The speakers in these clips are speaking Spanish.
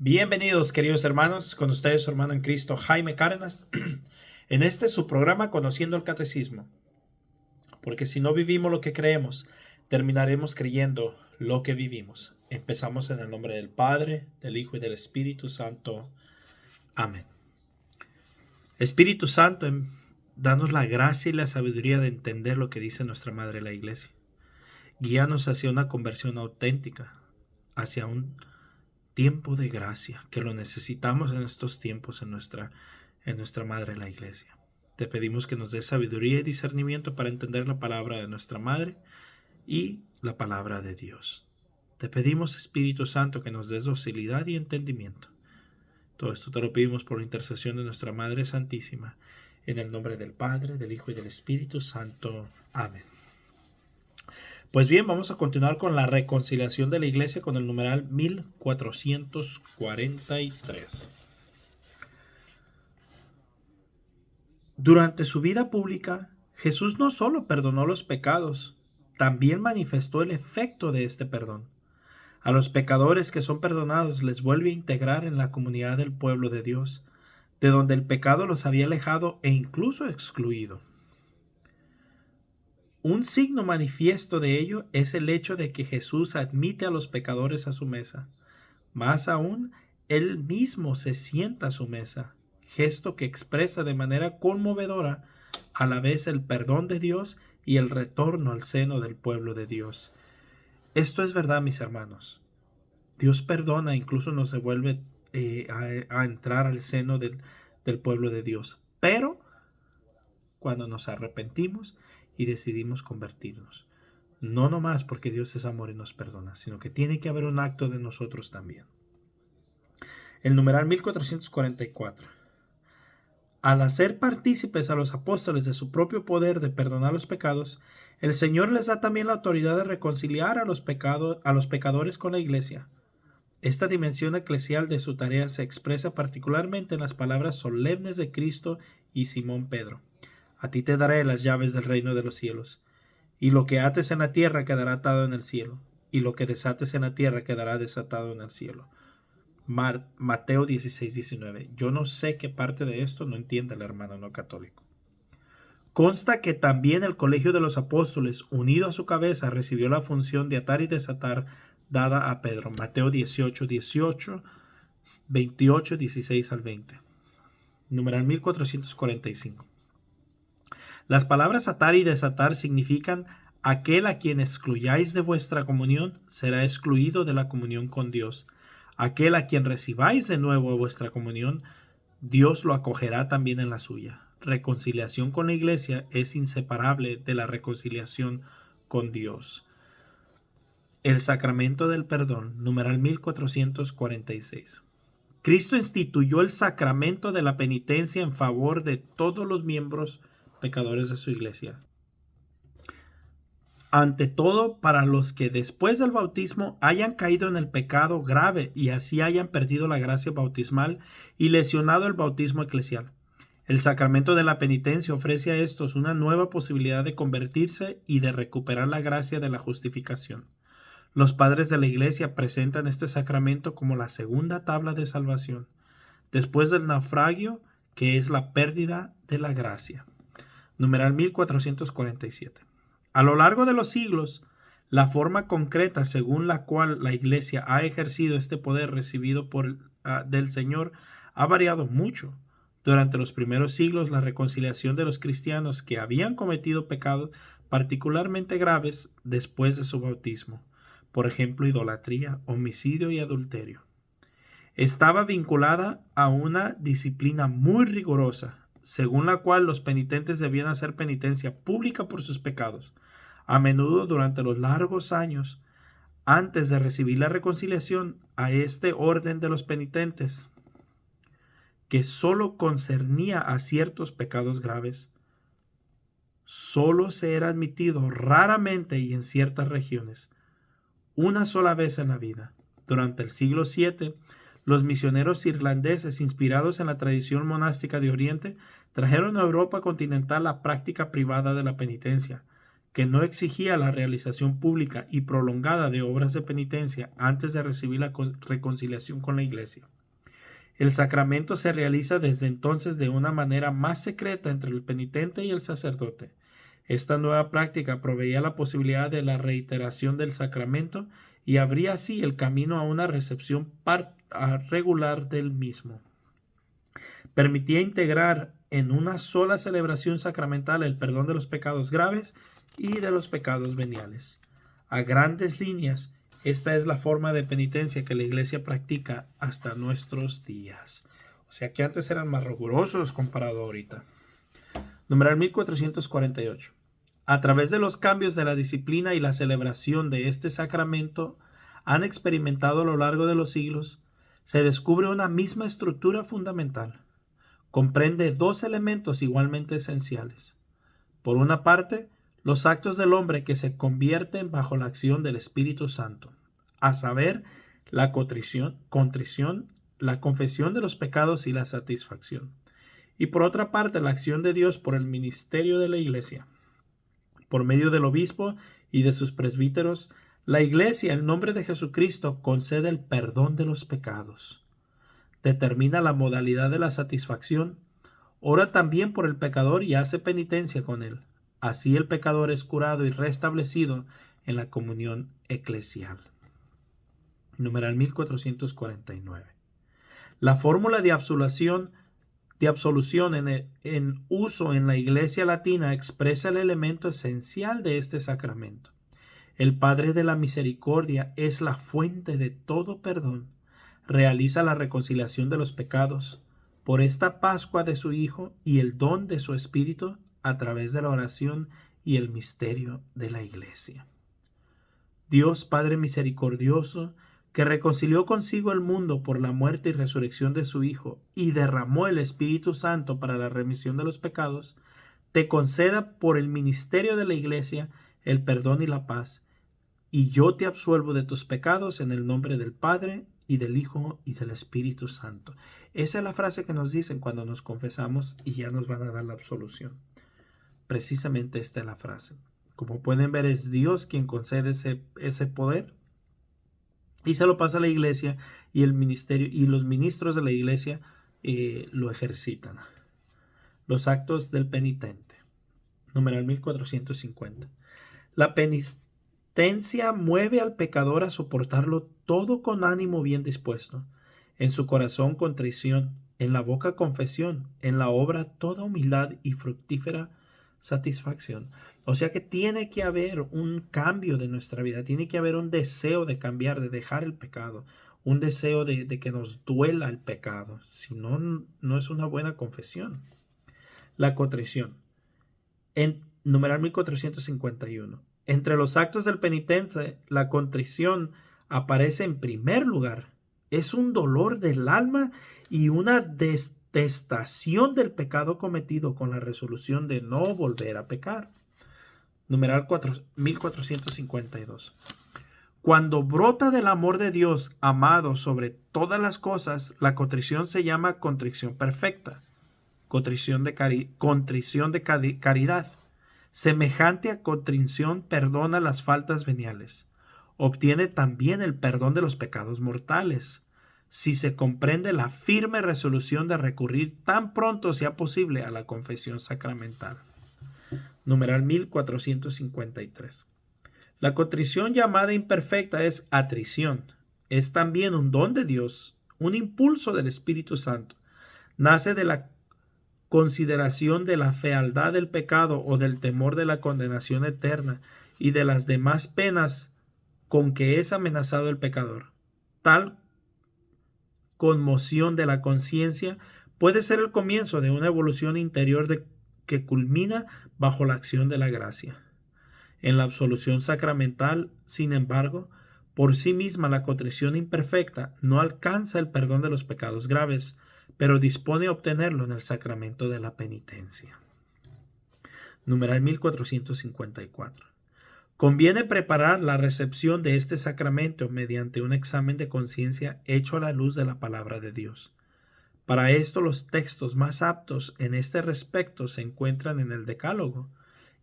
Bienvenidos, queridos hermanos, con ustedes su hermano en Cristo, Jaime Cárdenas, en su programa Conociendo el Catecismo, porque si no vivimos lo que creemos, terminaremos creyendo lo que vivimos. Empezamos en el nombre del Padre, del Hijo y del Espíritu Santo. Amén. Espíritu Santo, danos la gracia y la sabiduría de entender lo que dice nuestra Madre la Iglesia. Guíanos hacia una conversión auténtica, hacia un tiempo de gracia, que lo necesitamos en estos tiempos en nuestra Madre la Iglesia. Te pedimos que nos des sabiduría y discernimiento para entender la palabra de nuestra Madre y la palabra de Dios. Te pedimos, Espíritu Santo, que nos des docilidad y entendimiento. Todo esto te lo pedimos por la intercesión de nuestra Madre Santísima, en el nombre del Padre, del Hijo y del Espíritu Santo. Amén. Pues bien, vamos a continuar con la reconciliación de la Iglesia con el numeral 1443. Durante su vida pública, Jesús no solo perdonó los pecados, también manifestó el efecto de este perdón. A los pecadores que son perdonados les vuelve a integrar en la comunidad del pueblo de Dios, de donde el pecado los había alejado e incluso excluido. Un signo manifiesto de ello es el hecho de que Jesús admite a los pecadores a su mesa. Más aún, Él mismo se sienta a su mesa, gesto que expresa de manera conmovedora a la vez el perdón de Dios y el retorno al seno del pueblo de Dios. Esto es verdad, mis hermanos. Dios perdona, incluso nos devuelve a entrar al seno del pueblo de Dios. Pero cuando nos arrepentimos y decidimos convertirnos. No nomás porque Dios es amor y nos perdona, sino que tiene que haber un acto de nosotros también. El numeral 1444. Al hacer partícipes a los apóstoles de su propio poder de perdonar los pecados, el Señor les da también la autoridad de reconciliar a los pecadores con la Iglesia. Esta dimensión eclesial de su tarea se expresa particularmente en las palabras solemnes de Cristo y Simón Pedro. A ti te daré las llaves del reino de los cielos. Y lo que ates en la tierra quedará atado en el cielo, y lo que desates en la tierra quedará desatado en el cielo. Mateo 16:19. Yo no sé qué parte de esto no entiende el hermano no católico. Consta que también el colegio de los apóstoles, unido a su cabeza, recibió la función de atar y desatar dada a Pedro. Mateo 18:18, 28, 16 al 20. Numeral 1445. Las palabras atar y desatar significan: aquel a quien excluyáis de vuestra comunión será excluido de la comunión con Dios. Aquel a quien recibáis de nuevo a vuestra comunión, Dios lo acogerá también en la suya. Reconciliación con la Iglesia es inseparable de la reconciliación con Dios. El sacramento del perdón, numeral 1446. Cristo instituyó el sacramento de la penitencia en favor de todos los miembros pecadores de su Iglesia. Ante todo, para los que después del bautismo hayan caído en el pecado grave y así hayan perdido la gracia bautismal y lesionado el bautismo eclesial. El sacramento de la penitencia ofrece a estos una nueva posibilidad de convertirse y de recuperar la gracia de la justificación. Los padres de la Iglesia presentan este sacramento como la segunda tabla de salvación, después del naufragio, que es la pérdida de la gracia. Numeral 1447. A lo largo de los siglos, la forma concreta según la cual la Iglesia ha ejercido este poder recibido del Señor ha variado mucho. Durante los primeros siglos, la reconciliación de los cristianos que habían cometido pecados particularmente graves después de su bautismo, por ejemplo, idolatría, homicidio y adulterio, estaba vinculada a una disciplina muy rigurosa, según la cual los penitentes debían hacer penitencia pública por sus pecados, a menudo durante los largos años antes de recibir la reconciliación. A este orden de los penitentes, que sólo concernía a ciertos pecados graves, sólo se era admitido raramente y en ciertas regiones, una sola vez en la vida. Durante el siglo VII, los misioneros irlandeses, inspirados en la tradición monástica de Oriente, trajeron a Europa continental la práctica privada de la penitencia, que no exigía la realización pública y prolongada de obras de penitencia antes de recibir la reconciliación con la Iglesia. El sacramento se realiza desde entonces de una manera más secreta entre el penitente y el sacerdote. Esta nueva práctica proveía la posibilidad de la reiteración del sacramento y abría así el camino a una recepción regular del mismo. Permitía integrar en una sola celebración sacramental el perdón de los pecados graves y de los pecados veniales. A grandes líneas, esta es la forma de penitencia que la Iglesia practica hasta nuestros días. O sea que antes eran más rigurosos comparado a ahorita. Numeral 1448. A través de los cambios de la disciplina y la celebración de este sacramento han experimentado a lo largo de los siglos, se descubre una misma estructura fundamental. Comprende dos elementos igualmente esenciales. Por una parte, los actos del hombre que se convierten bajo la acción del Espíritu Santo, a saber, la contrición, la confesión de los pecados y la satisfacción. Y por otra parte, la acción de Dios por el ministerio de la Iglesia. Por medio del obispo y de sus presbíteros, la Iglesia, en nombre de Jesucristo, concede el perdón de los pecados. Determina la modalidad de la satisfacción, ora también por el pecador y hace penitencia con él. Así el pecador es curado y restablecido en la comunión eclesial. Numeral 1449. La fórmula de absolución en uso en la Iglesia latina expresa el elemento esencial de este sacramento. El Padre de la Misericordia es la fuente de todo perdón. Realiza la reconciliación de los pecados por esta Pascua de su Hijo y el don de su Espíritu a través de la oración y el misterio de la Iglesia. Dios Padre misericordioso, que reconcilió consigo el mundo por la muerte y resurrección de su Hijo y derramó el Espíritu Santo para la remisión de los pecados, te conceda por el ministerio de la Iglesia el perdón y la paz, y yo te absuelvo de tus pecados en el nombre del Padre y del Hijo y del Espíritu Santo. Esa es la frase que nos dicen cuando nos confesamos y ya nos van a dar la absolución. Precisamente esta es la frase. Como pueden ver, es Dios quien concede ese poder y se lo pasa a la Iglesia, y el ministerio y los ministros de la Iglesia lo ejercitan. Los actos del penitente. Numeral 1450. La penitencia mueve al pecador a soportarlo todo con ánimo bien dispuesto. En su corazón contrición, en la boca confesión, en la obra toda humildad y fructífera satisfacción. O sea que tiene que haber un cambio de nuestra vida, tiene que haber un deseo de cambiar, de dejar el pecado, un deseo de que nos duela el pecado. Si no, no es una buena confesión. La contrición. En numeral 1451. Entre los actos del penitente, la contrición aparece en primer lugar. Es un dolor del alma y una detestación del pecado cometido con la resolución de no volver a pecar. Numeral 1452. Cuando brota del amor de Dios amado sobre todas las cosas, la contrición se llama contrición perfecta, contrición de caridad. Semejante a contrición perdona las faltas veniales. Obtiene también el perdón de los pecados mortales, si se comprende la firme resolución de recurrir tan pronto sea posible a la confesión sacramental. Numeral 1453. La contrición llamada imperfecta es atrición. Es también un don de Dios, un impulso del Espíritu Santo. Nace de la consideración de la fealdad del pecado o del temor de la condenación eterna y de las demás penas con que es amenazado el pecador. Tal conmoción de la conciencia puede ser el comienzo de una evolución interior que culmina bajo la acción de la gracia. En la absolución sacramental, sin embargo, por sí misma la contrición imperfecta no alcanza el perdón de los pecados graves, pero dispone a obtenerlo en el sacramento de la penitencia. Numeral 1454. Conviene preparar la recepción de este sacramento mediante un examen de conciencia hecho a la luz de la palabra de Dios. Para esto los textos más aptos en este respecto se encuentran en el Decálogo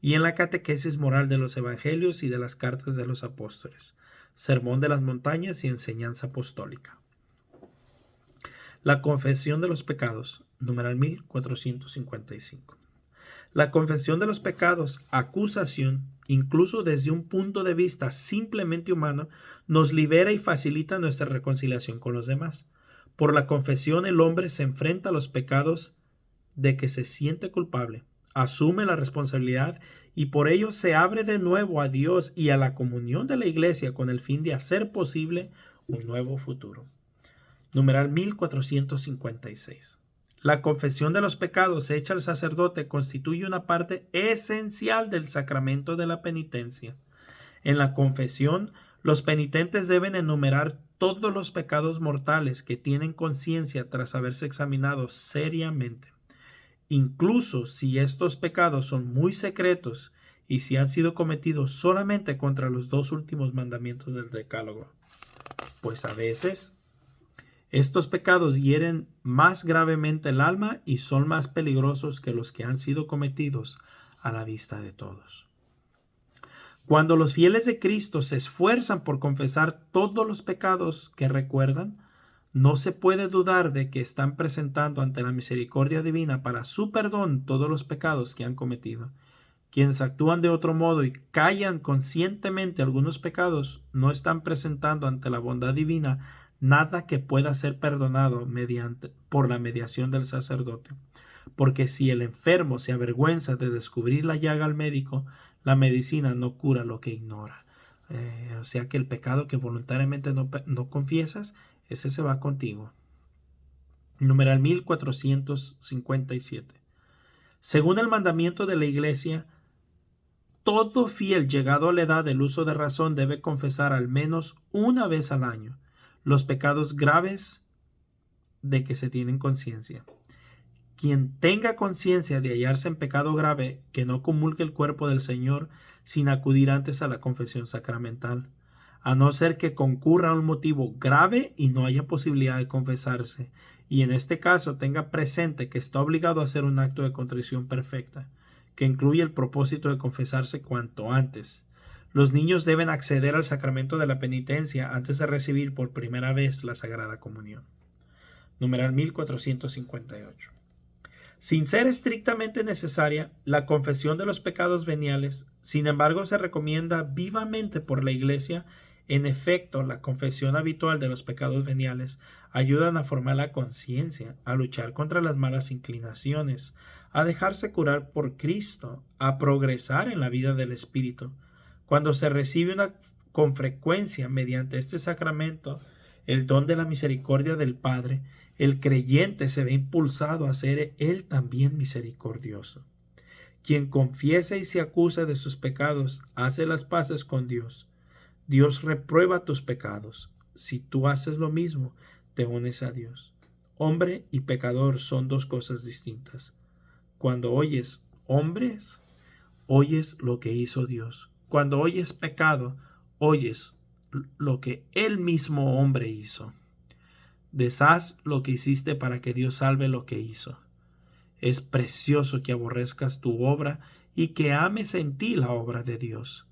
y en la catequesis moral de los evangelios y de las cartas de los apóstoles, sermón de las montañas y enseñanza apostólica. La confesión de los pecados, numeral 1455. La confesión de los pecados, acusación, incluso desde un punto de vista simplemente humano, nos libera y facilita nuestra reconciliación con los demás. Por la confesión el hombre se enfrenta a los pecados de que se siente culpable, asume la responsabilidad y por ello se abre de nuevo a Dios y a la comunión de la Iglesia con el fin de hacer posible un nuevo futuro. Numeral 1456. La confesión de los pecados hecha al sacerdote constituye una parte esencial del sacramento de la penitencia. En la confesión, los penitentes deben enumerar todos los pecados mortales que tienen conciencia tras haberse examinado seriamente. Incluso si estos pecados son muy secretos y si han sido cometidos solamente contra los dos últimos mandamientos del Decálogo. Pues a veces estos pecados hieren más gravemente el alma y son más peligrosos que los que han sido cometidos a la vista de todos. Cuando los fieles de Cristo se esfuerzan por confesar todos los pecados que recuerdan, no se puede dudar de que están presentando ante la misericordia divina para su perdón todos los pecados que han cometido. Quienes actúan de otro modo y callan conscientemente algunos pecados no están presentando ante la bondad divina nada que pueda ser perdonado por la mediación del sacerdote. Porque si el enfermo se avergüenza de descubrir la llaga al médico, la medicina no cura lo que ignora. O sea que el pecado que voluntariamente no confiesas, ese se va contigo. Numeral 1457. Según el mandamiento de la Iglesia, todo fiel llegado a la edad del uso de razón debe confesar al menos una vez al año los pecados graves de que se tienen conciencia. Quien tenga conciencia de hallarse en pecado grave, que no comulgue el cuerpo del Señor sin acudir antes a la confesión sacramental, a no ser que concurra un motivo grave y no haya posibilidad de confesarse, y en este caso tenga presente que está obligado a hacer un acto de contrición perfecta, que incluye el propósito de confesarse cuanto antes. Los niños deben acceder al sacramento de la penitencia antes de recibir por primera vez la Sagrada Comunión. Numeral 1458. Sin ser estrictamente necesaria, la confesión de los pecados veniales, sin embargo, se recomienda vivamente por la Iglesia. En efecto, la confesión habitual de los pecados veniales ayudan a formar la conciencia, a luchar contra las malas inclinaciones, a dejarse curar por Cristo, a progresar en la vida del Espíritu. Cuando se recibe con frecuencia mediante este sacramento el don de la misericordia del Padre, el creyente se ve impulsado a ser él también misericordioso. Quien confiesa y se acusa de sus pecados hace las paces con Dios. Dios reprueba tus pecados. Si tú haces lo mismo, te unes a Dios. Hombre y pecador son dos cosas distintas. Cuando oyes hombres, oyes lo que hizo Dios. Cuando oyes pecado, oyes lo que el mismo hombre hizo. Deshaz lo que hiciste para que Dios salve lo que hizo. Es precioso que aborrezcas tu obra y que ames en ti la obra de Dios.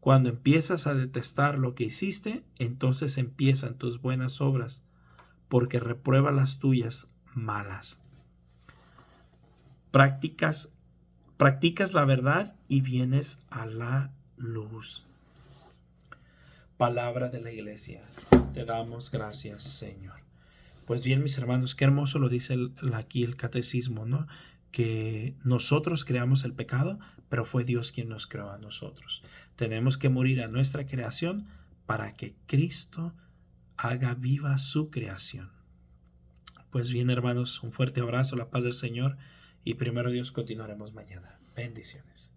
Cuando empiezas a detestar lo que hiciste, entonces empiezan tus buenas obras, porque reprueba las tuyas malas. Practicas la verdad y vienes a la luz. Palabra de la Iglesia. Te damos gracias, Señor. Pues bien, mis hermanos, qué hermoso lo dice aquí el catecismo, ¿no? Que nosotros creamos el pecado, pero fue Dios quien nos creó a nosotros. Tenemos que morir a nuestra creación para que Cristo haga viva su creación. Pues bien, hermanos, un fuerte abrazo, la paz del Señor, y primero Dios continuaremos mañana. Bendiciones.